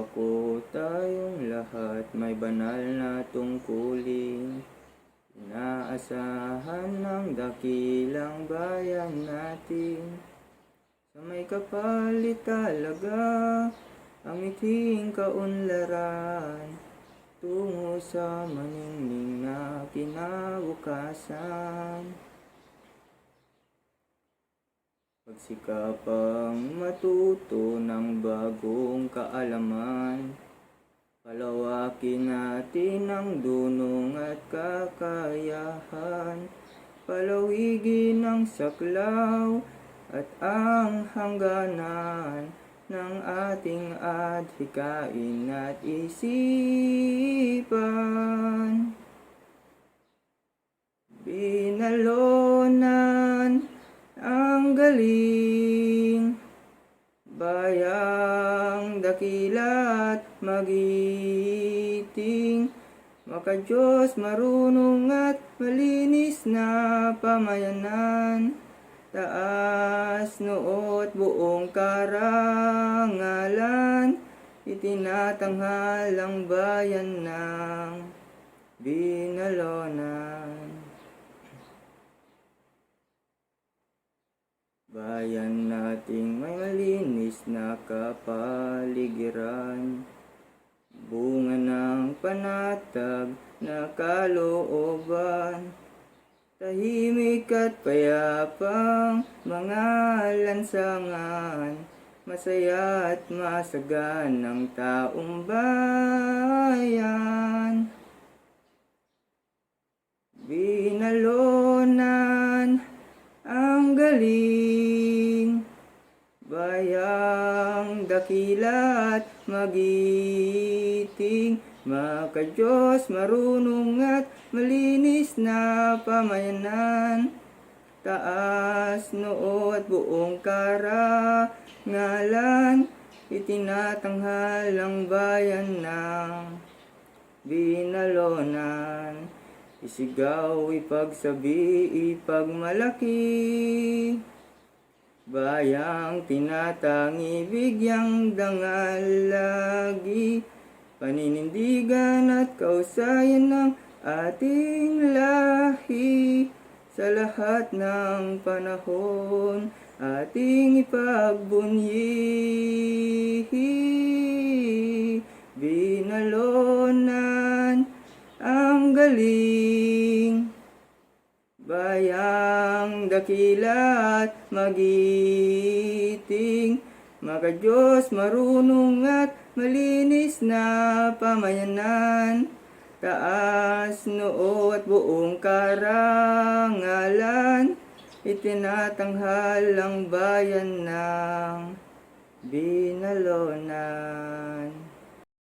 ako, tayong lahat may banal na tungkulin. Inaasahan ng dakilang bayan natin. Sa may kapalit talaga ang miting kaunlaran, tungo sa maningning na kinabukasan. Pagsikapang matuto ng bagong kaalaman, palawakin natin ang dunong at kakayahan, palawigin ang saklaw at ang hangganan ng ating adhikain at isipan. Binalonan ang galing, bayang dakila't magiting, makadiyos marunong at malinis na pamayanan, taas noot buong karangalan, itinatanghal ang bayan ng Binalonan. Bayan nating may malinis na kapaligiran, bunga ng panatag na kalooban, tahimik at payapang mga lansangan, masaya at masagan ng taong bayan. Binalonan ang galing, bayang dakila't magiting, makadiyos marunong at malinis na pamayanan, taas noo at buong karangalan, itinatanghal ang bayan ng Binalonan. Isigaw, ipagsabi, ipagmalaki, bayang tinatangi, bigyang dangal lagi, paninindigan at kausayan ng ating lahi, sa lahat ng panahon ating ipagbunyi. Binalonan ang galing, bayang dakila't magiting, makadiyos marunong at malinis na pamayanan, taas noo at buong karangalan, itinatanghal ang bayan ng Binalonan.